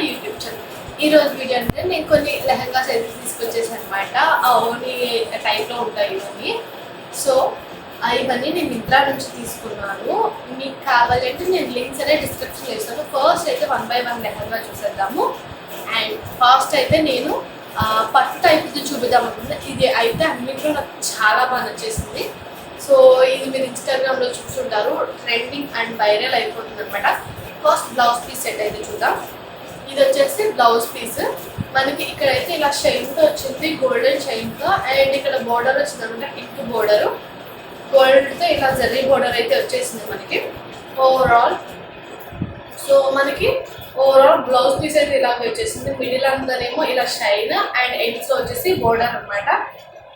YouTube channel. ఈరోజు video అంటే నేను కొన్ని లెహంగాస్ అయితే తీసుకొచ్చేసాను అనమాట. ఓన్లీ టైప్లో ఉంటాయి ఇవన్నీ. సో ఇవన్నీ నేను మింత్రా నుంచి తీసుకున్నాను. మీకు కావాలంటే నేను లింక్స్ అనేది డిస్క్రిప్షన్ చేస్తాను. ఫస్ట్ అయితే 1 by 1 లెహంగా చూసేద్దాము. అండ్ ఫస్ట్ అయితే నేను పట్టు టైప్ ఇది చూపిద్దాం అనుకుంటున్నాను. ఇది అయితే అన్నింటిలో నాకు చాలా బాగా నచ్చేసింది. సో ఇది మీరు ఇన్స్టాగ్రామ్లో చూస్తుంటారు, ట్రెండింగ్ అండ్ వైరల్ అయిపోతుంది అనమాట. ఫస్ట్ బ్లౌజ్ పీస్ సెట్ అయితే చూద్దాం. ఇది వచ్చేసి బ్లౌజ్ పీస్. మనకి ఇక్కడైతే ఇలా షైన్తో వచ్చింది, గోల్డెన్ షైన్తో. అండ్ ఇక్కడ బోర్డర్ వచ్చింది అనమాట, పింక్ బోర్డరు. గోల్డ్తో ఇలా జరీ బోర్డర్ అయితే వచ్చేసింది మనకి ఓవరాల్. సో మనకి ఓవరాల్ బ్లౌజ్ పీస్ అయితే ఇలా వచ్చేసింది. మిడిల్ అంతానేమో ఇలా షైన్ అండ్ ఎండ్స్లో వచ్చేసి బోర్డర్ అనమాట.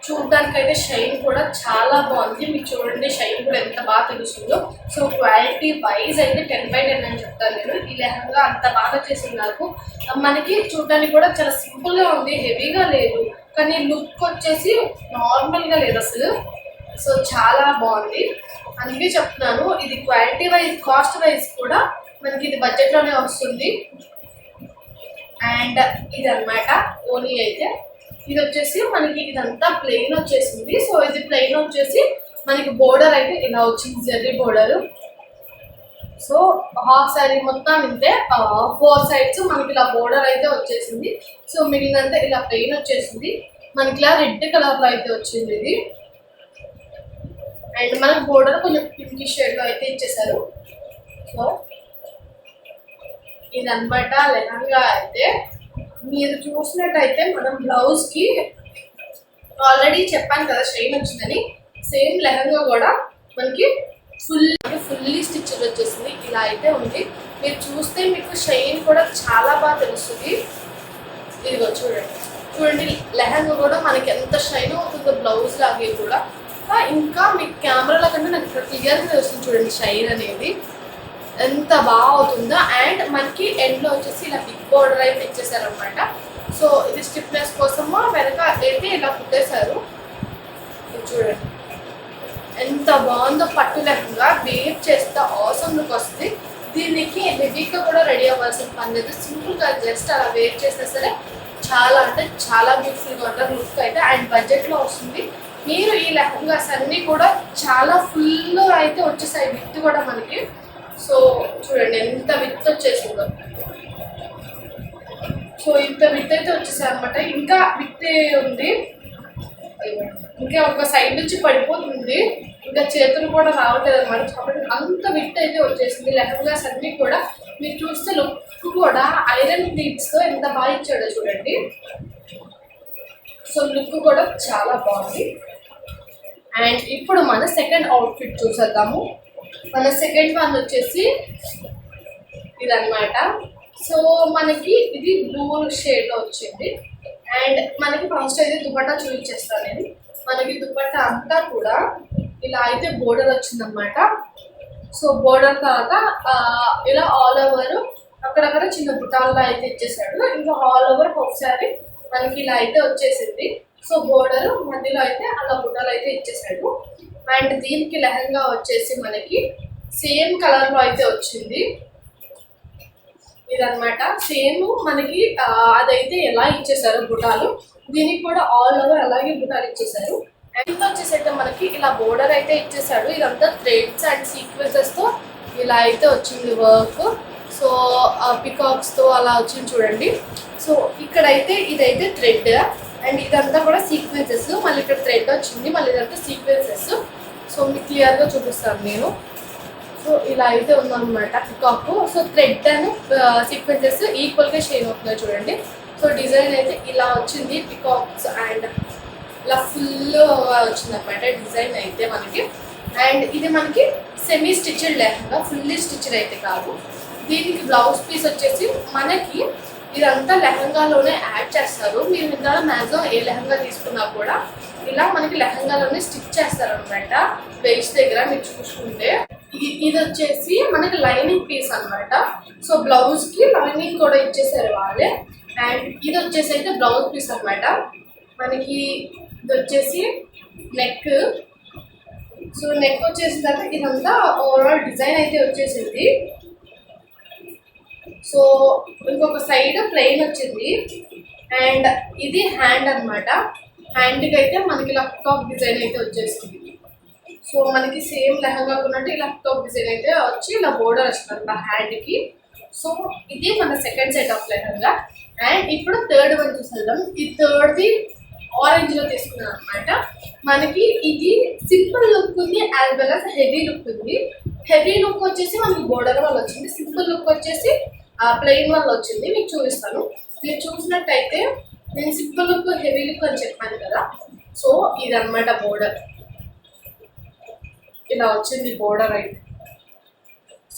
చూడడానికి అయితే షైన్ కూడా చాలా బాగుంది. మీకు చూడండి షైన్ కూడా ఎంత బాగా తెలుస్తుందో. సో క్వాలిటీ వైజ్ అయితే 10 by 10 అని చెప్తాను నేను. ఈ లెహంగా అంత బాగా చేసింది నాకు. మనకి చూడడానికి కూడా చాలా సింపుల్గా ఉంది, హెవీగా లేదు, కానీ లుక్ వచ్చేసి నార్మల్గా లేదు అసలు. సో చాలా బాగుంది, అందుకే చెప్తున్నాను. ఇది క్వాలిటీ వైజ్, కాస్ట్ వైజ్ కూడా మనకి ఇది బడ్జెట్లోనే వస్తుంది. అండ్ ఇది అనమాట ఓనీ అయితే. ఇది వచ్చేసి మనకి ఇదంతా ప్లెయిన్ వచ్చేసింది. సో ఇది ప్లెయిన్ వచ్చేసి మనకి బోర్డర్ అయితే ఇలా వచ్చింది, Jerry border. So half sari మొత్తం ఇంతే, 4 sides మనకి ఇలా బోర్డర్ అయితే వచ్చేసింది. సో మిగిలినంతా ఇలా ప్లెయిన్ వచ్చేసింది. మనకి ఇలా రెడ్ కలర్లో అయితే వచ్చింది ఇది. అండ్ మనకి బోర్డర్ కొంచెం పింక్ షేడ్లో అయితే ఇచ్చేసారు. సో ఇదన్నమాట లెహంగా అయితే. మీరు చూసినట్టయితే మనం బ్లౌజ్కి ఆల్రెడీ చెప్పాను కదా షైన్ వచ్చిందని, సేమ్ లెహంగా కూడా మనకి ఫుల్లీ స్టిచ్ వచ్చేసింది. ఇలా అయితే ఉంది. మీరు చూస్తే మీకు షైన్ కూడా చాలా బాగా తెలుస్తుంది. ఇదిగో చూడండి, చూడండి లెహంగా కూడా మనకి ఎంత షైన్ అవుతుందో బ్లౌజ్ లాగే కూడా. ఇంకా మీకు కెమెరాల కంటే నాకు ఇక్కడ క్లియర్గా తెలుస్తుంది. చూడండి షైన్ అనేది ఎంత బాగా అవుతుందో. అండ్ మనకి ఎండ్లో వచ్చేసి ఇలా బిగ్ బోర్డర్ అయితే ఇచ్చేసారనమాట. సో ఇది స్టిఫ్నెస్ కోసము వెనక అయితే ఇలా కుట్టేశారు. చూడండి ఎంత బాగుందో. పట్టు లెహంగా వేర్ చేస్తే ఆసమ్ లుక్ వస్తుంది. దీనికి హెవీగా కూడా రెడీ అవ్వాల్సిన పని లేదు. సింపుల్గా జస్ట్ అలా వేర్ చేస్తే సరే చాలా అంటే చాలా బ్యూటిఫుల్గా ఉంటుంది లుక్ అయితే. అండ్ బడ్జెట్లో వస్తుంది. మీరు ఈ లెహంగాస్ అన్నీ కూడా చాలా ఫుల్ అయితే వచ్చేసాయి, విత్ కూడా మనకి. సో చూడండి ఎంత విత్ వచ్చేసిందో. సో ఇంత విత్ అయితే వచ్చేసాయి అనమాట. ఇంకా విత్ ఉంది, ఇంకా ఒక సైడ్ నుంచి పడిపోతుంది, ఇంకా చేతులు కూడా రావట్లేదు అనమాట. కాబట్టి అంత విత్ అయితే వచ్చేసింది. లెహంగాస్ అన్నీ కూడా మీరు చూస్తే లుక్ కూడా ఐరన్ ప్లీట్స్తో ఎంత బాగా ఇచ్చాడో చూడండి. సో లుక్ కూడా చాలా బాగుంది. అండ్ ఇప్పుడు మన సెకండ్ అవుట్ఫిట్ చూసేద్దాము. మన సెకండ్ వన్ వచ్చేసి ఇదన్నమాట. సో మనకి ఇది బ్లూ షేడ్లో వచ్చింది. అండ్ మనకి ఫస్ట్ అయితే దుపట్టా చూపించేస్తాను నేను. మనకి దుపట్టా అంతా కూడా ఇలా అయితే బోర్డర్ వచ్చిందనమాట. సో బోర్డర్ తర్వాత ఇలా ఆల్ ఓవర్ అక్కడక్కడ చిన్న బుటాల్లో అయితే ఇచ్చేసాడు. ఇంకా ఆల్ ఓవర్ ఒకసారి మనకి ఇలా అయితే వచ్చేసింది. సో బోర్డర్ మధ్యలో అయితే అలా బుటాలు అయితే ఇచ్చేసాడు. అండ్ దీనికి లెహంగా వచ్చేసి మనకి సేమ్ కలర్లో అయితే వచ్చింది. ఇదన్నమాట సేమ్ మనకి అదైతే ఎలా ఇచ్చేసారు బుటాలు, దీనికి కూడా ఆల్ ఓవర్ అలాగే బుటాలు ఇచ్చేసారు. అండ్ ఇంకా వచ్చేసి అయితే మనకి ఇలా బోర్డర్ అయితే ఇచ్చేసాడు. ఇదంతా థ్రెడ్స్ అండ్ సీక్వెన్సెస్తో ఇలా అయితే వచ్చింది వర్క్. సో పికాక్స్తో అలా వచ్చింది చూడండి. సో ఇక్కడైతే ఇదైతే థ్రెడ్ అండ్ ఇదంతా కూడా సీక్వెన్సెస్. మళ్ళీ ఇక్కడ థ్రెడ్ వచ్చింది, మళ్ళీ ఇదంతా సీక్వెన్సెస్. సో మీకు క్లియర్గా చూపిస్తాను నేను. సో ఇలా అయితే ఉందన్నమాట peacock. So thread and sequences ఈక్వల్గా షేర్ అవుతున్నాయి చూడండి. సో డిజైన్ అయితే ఇలా వచ్చింది, పికాక్స్ అండ్ ఇలా ఫుల్గా వచ్చింది అనమాట డిజైన్ అయితే మనకి. అండ్ ఇది మనకి semi stitched lehenga, fully stitched అయితే కాదు. దీనికి బ్లౌజ్ పీస్ వచ్చేసి మనకి ఇదంతా లెహంగాలోనే యాడ్ చేస్తారు. మీరు ఇందులో మ్యాక్సిమం ఏ లెహంగా తీసుకున్నా కూడా ఇలా మనకి లెహంగాలోనే స్టిచ్ చేస్తారనమాట వేస్ట్ దగ్గర. మీరు చూసుకుంటే ఇది వచ్చేసి మనకి లైనింగ్ పీస్ అనమాట. సో బ్లౌజ్కి లైనింగ్ కూడా ఇచ్చేసారు వాళ్ళే. అండ్ ఇది వచ్చేసి అయితే బ్లౌజ్ పీస్ అనమాట. మనకి ఇది వచ్చేసి నెక్. సో నెక్ వచ్చేసిన తర్వాత ఇదంతా ఓవరాల్ డిజైన్ అయితే వచ్చేసింది. సో ఇంకొక సైడ్ ప్లెయిన్ వచ్చింది. అండ్ ఇది హ్యాండ్ అనమాట. హ్యాండ్కి అయితే మనకి ఇలా టాప్ డిజైన్ అయితే వచ్చేసింది. సో మనకి సేమ్ లెహంగా ఉన్నట్టు ఇలా టాప్ డిజైన్ అయితే వచ్చి ఇలా బోర్డర్ వస్తుంది హ్యాండ్కి. సో ఇది మన second set of lehenga. And ఇప్పుడు థర్డ్ వన్ చూసేద్దాం. ఈ థర్డ్ది ఆరెంజ్లో తీసుకున్నాను అనమాట. మనకి ఇది సింపుల్ లుక్ ఉంది as well as heavy look ఉంది. హెవీ లుక్ వచ్చేసి మనకి బోర్డర్ వల్ల వచ్చింది. సింపుల్ లుక్ వచ్చేసి ప్లెయిన్ వల్ల వచ్చింది. మీకు చూపిస్తాను. మీరు చూసినట్టయితే నేను సింపుల్ లుక్ హెవీ లుక్ అని చెప్పాను కదా. సో ఇదన్నమాట బోర్డర్, ఇలా వచ్చింది బోర్డర్ అయితే.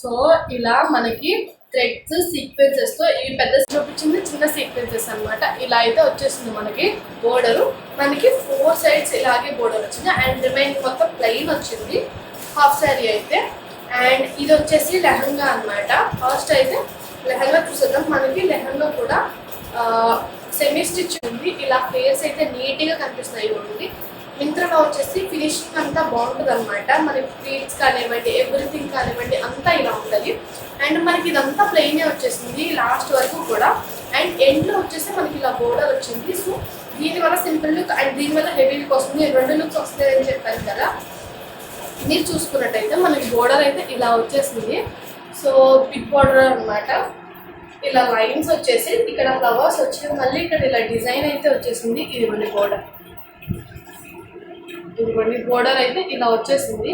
సో ఇలా మనకి థ్రెడ్స్ సీక్వెన్సెస్తో ఇవి పెద్ద చూపించింది, చిన్న సీక్వెన్సెస్ అనమాట. ఇలా అయితే వచ్చేసింది మనకి బోర్డరు. మనకి 4 సైడ్స్ ఇలాగే బోర్డర్ వచ్చింది. అండ్ రిమైనింగ్ మొత్తం ప్లెయిన్ వచ్చింది హాఫ్ శారీ అయితే. అండ్ ఇది వచ్చేసి లెహంగా అనమాట. ఫస్ట్ అయితే లెహంగా చూసేద్దాం. మనకి లెహంగా కూడా సెమీ స్టిచ్ ఉంది. ఇలా ఫేస్ అయితే నీట్గా కనిపిస్తాయి ఉంది. మింత్రాలో వచ్చేసి ఫినిషింగ్ అంతా బాగుంటుంది అనమాట. మనకి ప్లీట్స్ కానివ్వండి, ఎవ్రీథింగ్ కానివ్వండి అంతా ఇలా ఉంటుంది. అండ్ మనకి ఇదంతా ప్లెయినే వచ్చేసింది లాస్ట్ వరకు కూడా. అండ్ ఎండ్లో వచ్చేసి మనకి ఇలా బోర్డర్ వచ్చింది. సో దీనివల్ల సింపుల్ లుక్ అండ్ దీనివల్ల హెవీ లుక్ వస్తుంది. 2 లుక్స్ వస్తాయని చెప్పాను కదా. మీరు చూసుకున్నట్టయితే మనకి బోర్డర్ అయితే ఇలా వచ్చేసింది. సో బిగ్ బోర్డర్ అనమాట. ఇలా లైన్స్ వచ్చేసి ఇక్కడ ఫ్లవర్స్ వచ్చి మళ్ళీ ఇక్కడ ఇలా డిజైన్ అయితే వచ్చేసింది. ఇదిగోండి బోర్డర్, ఇదిగోండి బోర్డర్ అయితే ఇలా వచ్చేసింది.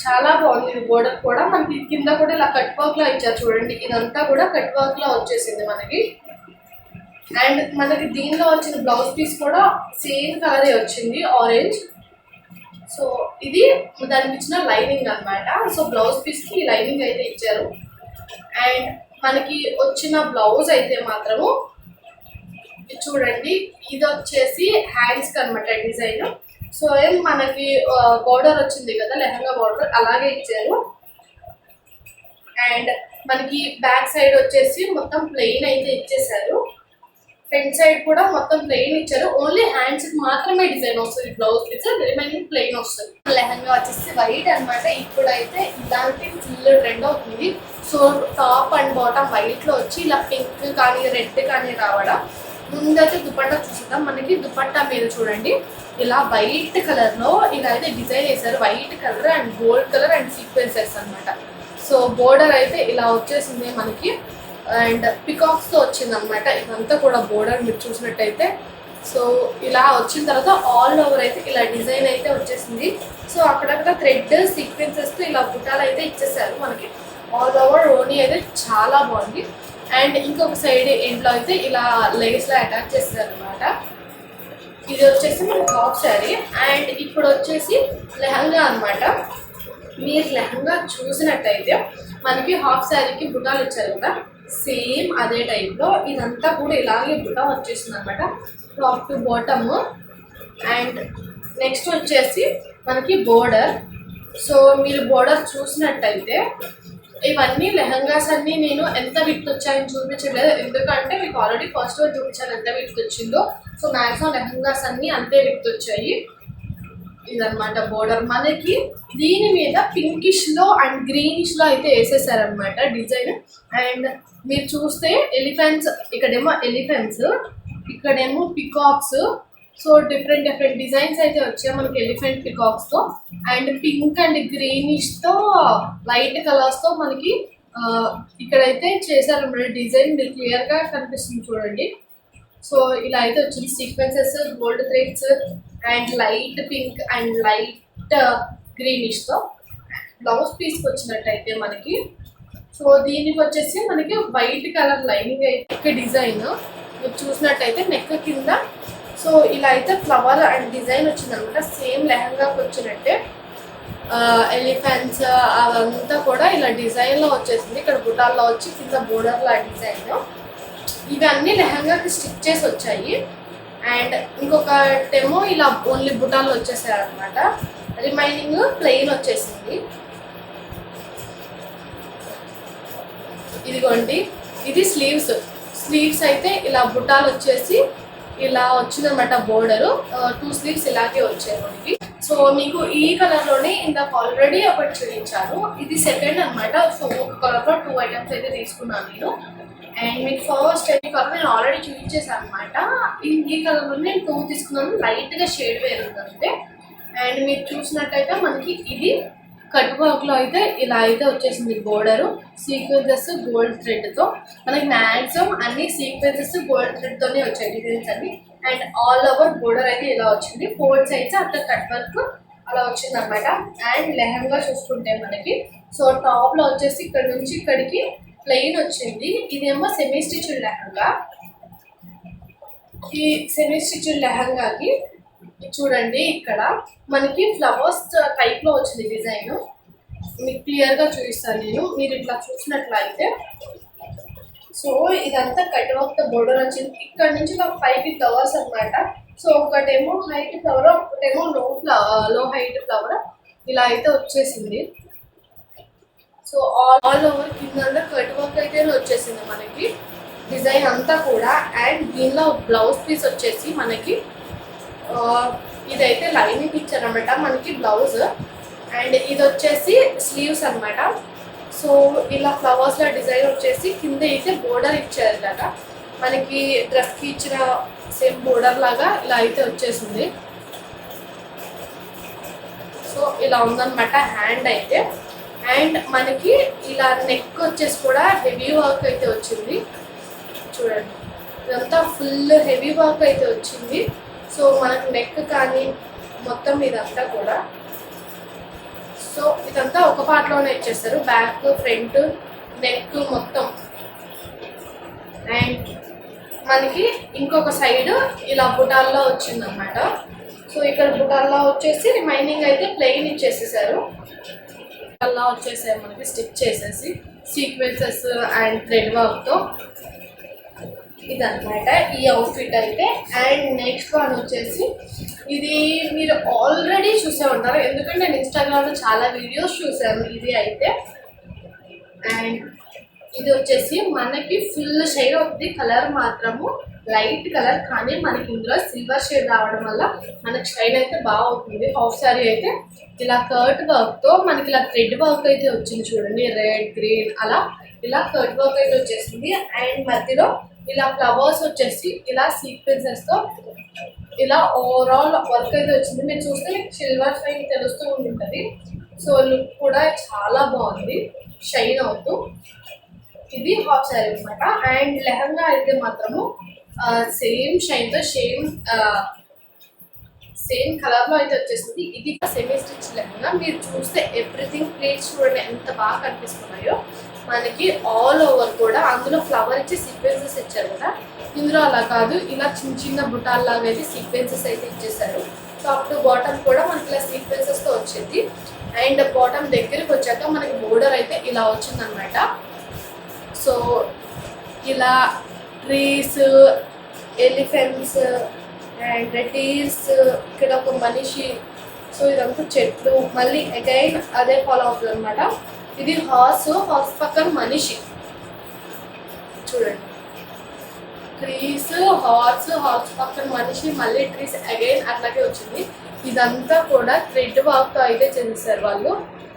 చాలా బాగుంది ఇది బోర్డర్ కూడా. మనకి కింద కూడా ఇలా కట్ వర్క్ లా ఇచ్చారు చూడండి. ఇదంతా కూడా కట్ వర్క్ లా వచ్చేసింది మనకి. అండ్ మనకి దీనిలో వచ్చిన బ్లౌజ్ పీస్ కూడా సేమ్ కలరే వచ్చింది, ఆరెంజ్. సో ఇది దానికి ఇచ్చిన లైనింగ్ అనమాట. సో బ్లౌజ్ పీస్కి లైనింగ్ అయితే ఇచ్చారు. అండ్ మనకి వచ్చిన బ్లౌజ్ అయితే మాత్రము చూడండి, ఇది వచ్చేసి హ్యాండ్స్కి అనమాట డిజైన్. సో ఏం మనకి బోర్డర్ వచ్చింది కదా లెహంగా బోర్డర్, అలాగే ఇచ్చారు. అండ్ మనకి బ్యాక్ సైడ్ వచ్చేసి మొత్తం ప్లెయిన్ అయితే ఇచ్చేసారు. ఫ్రంట్ సైడ్ కూడా మొత్తం ప్లెయిన్ ఇచ్చారు. ఓన్లీ హ్యాండ్స్కి మాత్రమే డిజైన్ వస్తుంది బ్లౌజ్ పీస్, రిమైనింగ్ ప్లెయిన్ వస్తుంది. లెహంగా వచ్చేసి వైట్ అనమాట. ఇప్పుడైతే ఇలాంటి ఫుల్ ట్రెండ్ అవుతుంది. సో టాప్ అండ్ బాటమ్ వైట్లో వచ్చి ఇలా పింక్ కానీ రెడ్ కానీ రావడం. ముందైతే దుపట్టా చూద్దాం. మనకి దుపట్టా మీద చూడండి ఇలా వైట్ కలర్లో ఇలా అయితే డిజైన్ వేసారు. White colour and gold colour and sequences అనమాట. సో బోర్డర్ అయితే ఇలా వచ్చేసింది మనకి. అండ్ పికాక్స్తో వచ్చింది అనమాట ఇదంతా కూడా బోర్డర్ మీరు చూసినట్టయితే. సో ఇలా వచ్చిన తర్వాత ఆల్ ఓవర్ అయితే ఇలా డిజైన్ అయితే వచ్చేసింది. సో అక్కడక్కడ థ్రెడ్ సీక్వెన్సెస్తో ఇలా బుట్టాలు అయితే ఇచ్చేసారు మనకి. ఆల్ ఓవర్ ఓనీ అయితే చాలా బాగుంది. అండ్ ఇంకొక సైడ్ ఎండ్లో అయితే ఇలా లేస్లో అటాచ్ చేస్తారు అనమాట. ఇది వచ్చేసి మనకి హాఫ్ శారీ. అండ్ ఇప్పుడు వచ్చేసి లెహంగా అనమాట. మీరు లెహంగా చూసినట్టయితే మనకి హాఫ్ శారీకి బుటాలు ఇచ్చారు కదా, సేమ్ అదే టైప్లో ఇదంతా కూడా ఇలాగే బుటా వచ్చేసింది అనమాట, top to bottom. And next వచ్చేసి మనకి బోర్డర్. సో మీరు బోర్డర్ చూసినట్టయితే ఇవన్నీ లెహంగాస్ అన్నీ నేను ఎంత విత్ వచ్చాయని చూపించలేదు, ఎందుకంటే మీకు ఆల్రెడీ ఫస్ట్ వన్ చూపించాను ఎంత విత్ వచ్చిందో. సో మ్యాక్సిమం లెహంగాస్ అన్నీ అంతే విత్ వచ్చాయి. ఇదనమాట బోర్డర్. మనకి దీని మీద పింకిష్లో అండ్ గ్రీనిష్లో అయితే వేసేసారనమాట డిజైన్. అండ్ మీరు చూస్తే ఎలిఫెంట్స్, ఇక్కడేమో ఎలిఫెంట్స్, ఇక్కడేమో పికాక్స్. సో డిఫరెంట్ డిజైన్స్ అయితే వచ్చాయి మనకి ఎలిఫెంట్ పికాక్స్తో. అండ్ పింక్ అండ్ గ్రీనిష్తో లైట్ కలర్స్తో మనకి ఇక్కడైతే చేశారన్నమాట డిజైన్. మీరు క్లియర్గా కనిపిస్తుంది చూడండి. సో ఇలా అయితే వచ్చింది sequences, gold threads and light pink and light గ్రీనిష్తో. బ్లౌజ్ పీస్కి వచ్చినట్టయితే మనకి సో దీనికి వచ్చేసి మనకి వైట్ కలర్ లైనింగ్ అయితే డిజైన్ మీరు చూసినట్టయితే నెక్ కింద. సో ఇలా అయితే ఫ్లవర్ అండ్ డిజైన్ వచ్చిందనమాట, సేమ్ లెహంగాకి వచ్చినట్టే. ఎలిఫెంట్స్ అవంతా కూడా ఇలా డిజైన్లో వచ్చేసింది. ఇక్కడ బుటాల్లో వచ్చి కింద బోర్డర్లో డిజైన్. ఇవన్నీ లెహంగాకి స్టిచ్ చేసి వచ్చాయి. అండ్ ఇంకొకటేమో ఇలా ఓన్లీ బుటాలు వచ్చేసాయి అనమాట. రిమైనింగ్ ప్లెయిన్ వచ్చేసింది. ఇదిగోండి ఇది స్లీవ్స్. స్లీవ్స్ అయితే ఇలా బుటాలు వచ్చేసి ఇలా వచ్చిందనమాట బోర్డరు. 2 స్లీవ్స్ ఇలాగే వచ్చాయి మనకి. సో మీకు ఈ కలర్ లోనే ఇందాక ఆల్రెడీ ఒకటి చూపించాను, ఇది సెకండ్ అన్నమాట. సో ఒక కలర్ లో 2 ఐటమ్స్ అయితే తీసుకున్నాను నేను. అండ్ మీకు ఫస్ట్ ఈ కలర్ నేను ఆల్రెడీ చూపించేసాను అనమాట. ఈ కలర్ లో నేను 2 తీసుకున్నాను, లైట్ గా షేడ్ వేరు అంతే. అండ్ మీరు చూసినట్టయితే మనకి ఇది కట్ వర్క్ లో అయితే ఇలా అయితే వచ్చేసింది బోర్డర్, సీక్వెన్సెస్ గోల్డ్ థ్రెడ్ తో. మనకి మ్యాక్సిమం అన్ని సీక్వెన్సెస్ గోల్డ్ థ్రెడ్ తోనే వచ్చాయి డిజైన్స్ అన్ని. అండ్ ఆల్ ఓవర్ బోర్డర్ అయితే ఇలా వచ్చింది, 4 సైడ్స్ అట్లా కట్ వర్క్ అలా వచ్చింది అనమాట. అండ్ లెహంగా చూసుకుంటే మనకి సో టాప్ లో వచ్చేసి ఇక్కడ నుంచి ఇక్కడికి ప్లెయిన్ వచ్చింది. ఇదేమో సెమీ స్టిచ్డ్ లెహంగా. ఈ సెమీ స్టిచ్డ్ లెహంగాకి చూడండి ఇక్కడ మనకి ఫ్లవర్స్ టైప్ లో వచ్చింది డిజైన్. మీకు క్లియర్ గా చూపిస్తాను నేను, మీరు ఇట్లా చూసినట్లయితే. సో ఇదంతా కట్ వర్క్ తో బోర్డర్ వచ్చింది. ఇక్కడ నుంచి ఒక 5 ఫ్లవర్స్ అనమాట. సో ఒకటేమో హైట్ ఫ్లవర్, ఒకటేమో లో హైట్ ఫ్లవర్, ఇలా అయితే వచ్చేసింది. సో ఆల్ ఓవర్ కింద కట్ వర్క్ అయితే వచ్చేసింది మనకి డిజైన్ అంతా కూడా. అండ్ దీనిలో బ్లౌజ్ పీస్ వచ్చేసి మనకి ఇదైతే లైనింగ్ ఇచ్చారనమాట మనకి బ్లౌజ్. అండ్ ఇది వచ్చేసి స్లీవ్స్ అనమాట. సో ఇలా ఫ్లవర్స్ లా డిజైన్ వచ్చేసి కింద అయితే బోర్డర్ ఇచ్చారు కదా, మనకి డ్రెస్ కి ఇచ్చిన సేమ్ బోర్డర్ లాగా ఇలా అయితే వచ్చేసింది. సో ఇలా ఉందన్నమాట హ్యాండ్ అయితే. అండ్ మనకి ఇలా నెక్ వచ్చేసి కూడా హెవీ వర్క్ అయితే వచ్చింది. చూడండి ఇదంతా ఫుల్ హెవీ వర్క్ అయితే వచ్చింది. సో మనకు నెక్ కానీ మొత్తం ఇదంతా కూడా, సో ఇదంతా ఒక పార్ట్లోనే ఇచ్చేస్తారు, బ్యాక్ ఫ్రంట్ నెక్ మొత్తం. అండ్ మనకి ఇంకొక సైడ్ ఇలా బుటాల్లో వచ్చిందన్నమాట. సో ఇక్కడ బుటాల్లో వచ్చేసి రిమైనింగ్ అయితే ప్లెయిన్ ఇచ్చేసేసారు. అలా వచ్చేసాయి మనకి స్టిచ్ చేసేసి సీక్వెన్సెస్ అండ్ థ్రెడ్ వర్క్తో. ఇదన్నమాట ఈ అవుట్ఫిట్ అయితే. అండ్ నెక్స్ట్ వన్ వచ్చేసి ఇది మీరు ఆల్రెడీ చూసే ఉంటారు, ఎందుకంటే నేను ఇన్స్టాగ్రామ్లో చాలా వీడియోస్ చూసాను ఇది అయితే. అండ్ ఇది వచ్చేసి మనకి ఫుల్ షైన్ అవుతుంది, కలర్ మాత్రము లైట్ కలర్, కానీ మనకి ఇందులో సిల్వర్ షేడ్ రావడం వల్ల మనకి షైన్ అయితే బాగా అవుతుంది. హాఫ్ సారీ అయితే ఇలా కర్ట్ వర్క్తో మనకి ఇలా థ్రెడ్ వర్క్ అయితే వచ్చింది చూడండి, రెడ్ గ్రీన్ అలా ఇలా కర్ట్ వర్క్ అయితే వచ్చేసింది. అండ్ మధ్యలో ఇలా ఫ్లవర్స్ వచ్చేసి ఇలా సీక్వెన్సెస్తో ఇలా ఓవరాల్ వర్క్ అయితే వచ్చింది. మీరు చూస్తే సిల్వర్ షైన్ తెలుస్తూ ఉంటుంది. సో లుక్ కూడా చాలా బాగుంది షైన్ అవుతూ. ఇది హాఫ్ సారీ అనమాట. అండ్ లెహంగా అయితే మాత్రము సేమ్ షైన్తో సేమ్ కలర్లో అయితే వచ్చేసింది. ఇది సెమీ స్టిచ్ లెహంగా. మీరు చూస్తే ఎవ్రీథింగ్ ప్లేట్స్ చూడండి ఎంత బాగా కనిపిస్తున్నాయో మనకి ఆల్ ఓవర్ కూడా. అందులో ఫ్లవర్ ఇచ్చి సీక్వెన్సెస్ ఇచ్చారు కదా, ఇందులో అలా కాదు, ఇలా చిన్న చిన్న బుటాల్లాగా అయితే సీక్వెన్సెస్ అయితే ఇచ్చేసారు. టాప్ టు బాటమ్ కూడా మనకి ఇలా సీక్వెన్సెస్తో వచ్చింది. అండ్ బాటమ్ దగ్గరికి వచ్చాక మనకి బోర్డర్ అయితే ఇలా వచ్చిందనమాట. సో ఇలా ట్రీస్, ఎలిఫెంట్స్ అండ్ డీర్స్, ఇక్కడ ఒక మనిషి, సో ఇదంతా చెట్లు, మళ్ళీ అగైన్ అదే ఫాలో అవుతుంది అనమాట. ఇది హార్స్ పక్కన మనిషి చూడండి, ట్రీస్, హార్స్ పక్కన మనిషి, మళ్ళీ ట్రీస్ అగైన్ అట్లాగే వచ్చింది. ఇదంతా కూడా థ్రెడ్ వర్క్తో అయితే చేసేసారు వాళ్ళు.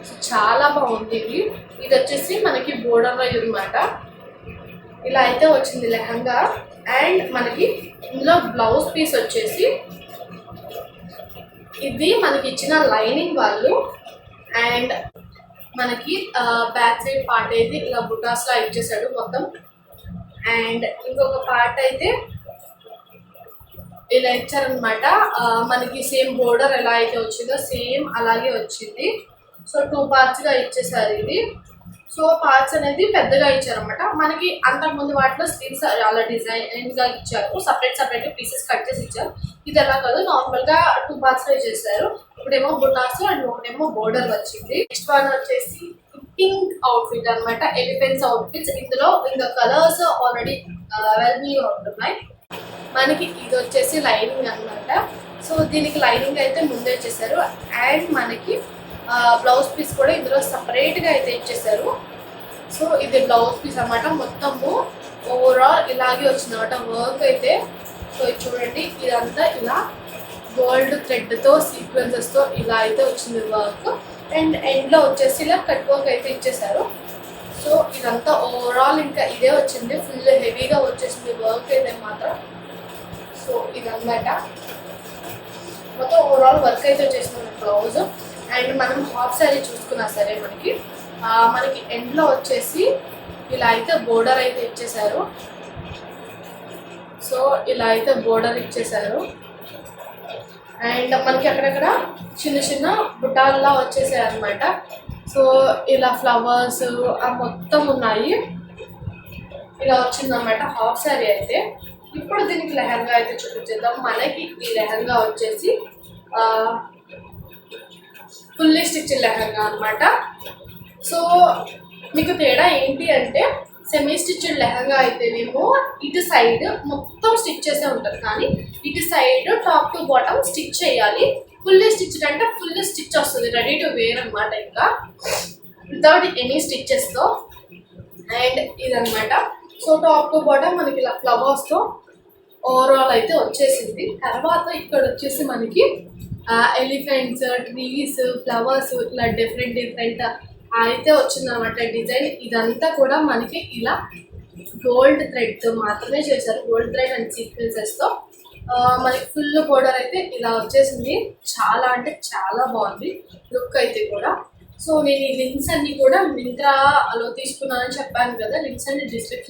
సో చాలా బాగుంది ఇది. ఇది వచ్చేసి మనకి బోర్డర్ వైజ్ అనమాట. ఇలా అయితే వచ్చింది లెహంగా. అండ్ మనకి ఇందులో బ్లౌజ్ పీస్ వచ్చేసి ఇది మనకి ఇచ్చిన లైనింగ్ వాళ్ళు. అండ్ మనకి బ్యాక్ సైడ్ పార్ట్ అయితే ఇలా బుటాస్లా ఇచ్చేసాడు మొత్తం. అండ్ ఇంకొక పార్ట్ అయితే ఇలా ఇచ్చారనమాట. మనకి సేమ్ బోర్డర్ ఎలా అయితే వచ్చిందో సేమ్ అలాగే వచ్చింది. సో 2 పార్ట్స్గా ఇచ్చేసారు ఇది. సో పార్ట్స్ అనేది పెద్దగా ఇచ్చారనమాట. మనకి అంతకుముందు వాటిలో స్లీవ్స్ అలా డిజైన్గా ఇచ్చారు, సపరేట్ పీసెస్ కట్ చేసి ఇచ్చారు. ఇది ఎలా కాదు, నార్మల్గా 2 పార్ట్స్లో చేశారు. ఇప్పుడేమో బుటాస్ అండ్ ఒకటేమో బోర్డర్ వచ్చింది. నెక్స్ట్ వన్ వచ్చేసి పింక్ అవుట్ఫిట్ అనమాట, ఎలిఫెంట్స్ అవుట్ఫిట్స్. ఇందులో ఇంకా కలర్స్ ఆల్రెడీ అవైలబుల్గా ఉంటున్నాయి. మనకి ఇది వచ్చేసి లైనింగ్ అనమాట. సో దీనికి లైనింగ్ అయితే ముందే ఇచ్చేసారు. అండ్ మనకి బ్లౌజ్ పీస్ కూడా ఇందులో సపరేట్గా అయితే ఇచ్చేసారు. సో ఇది బ్లౌజ్ పీస్ అన్నమాట. మొత్తము ఓవరాల్ ఇలాగే వచ్చిందన్నమాట వర్క్ అయితే. సో ఇది చూడండి, ఇదంతా ఇలా గోల్డ్ థ్రెడ్తో సీక్వెన్సెస్తో ఇలా అయితే వచ్చింది వర్క్. అండ్ ఎండ్లో వచ్చేసి ఇలా కట్ వర్క్ అయితే ఇచ్చేసారు. సో ఇదంతా ఓవరాల్ ఇంకా ఇదే వచ్చింది, ఫుల్ హెవీగా వచ్చేసింది వర్క్ అయితే మాత్రం. సో ఇదన్నమాట మొత్తం ఓవరాల్ వర్క్ అయితే వచ్చేసింది బ్లౌజ్. అండ్ మనం హాఫ్ శారీ చూసుకున్నా సరే మనకి ఎండ్లో వచ్చేసి ఇలా అయితే బోర్డర్ అయితే ఇచ్చేసారు. సో ఇలా అయితే బోర్డర్ ఇచ్చేసారు. అండ్ మనకి అక్కడక్కడ చిన్న చిన్న బుట్టాల్లా వచ్చేసాయి అనమాట. సో ఇలా ఫ్లవర్స్ మొత్తం ఉన్నాయి. ఇలా వచ్చిందన్నమాట హాఫ్ శారీ అయితే. ఇప్పుడు దీనికి లెహంగా అయితే చూపించేద్దాం. మనకి ఈ లెహంగా వచ్చేసి ఫుల్లీ స్టిచ్ లెహంగా అనమాట. సో మీకు తేడా ఏంటి అంటే సెమీ స్టిచ్డ్ లెహంగా అయితేనేమో ఇటు సైడ్ మొత్తం స్టిచ్ చేసే ఉంటుంది, కానీ ఇటు side top to bottom stitch చేయాలి. ఫుల్లీ స్టిచ్డ్ అంటే ఫుల్ స్టిచ్ వస్తుంది, రెడీ టు వేర్ అనమాట, ఇంకా వితౌట్ ఎనీ స్టిచ్చెస్తో. అండ్ ఇదనమాట. సో టాప్ టు బాటమ్ మనకి ఇలా ఫ్లవర్స్తో ఓవరాల్ అయితే వచ్చేసింది. తర్వాత ఇక్కడ వచ్చేసి మనకి ఎలిఫెంట్స్, ట్రీస్, ఫ్లవర్స్ ఇలా డిఫరెంట్ అయితే వచ్చిందనమాట డిజైన్. ఇదంతా కూడా మనకి ఇలా గోల్డ్ థ్రెడ్తో మాత్రమే చేశారు, గోల్డ్ థ్రెడ్ అండ్ సీక్వెన్సెస్తో. మనకి ఫుల్ బోర్డర్ అయితే ఇలా వచ్చేసింది. చాలా అంటే చాలా బాగుంది లుక్ అయితే కూడా. సో నేను ఈ లింక్స్ అన్నీ కూడా మింత్రాలో తీసుకున్నానని చెప్పాను కదా, లింక్స్ అన్ని డిస్క్రిప్షన్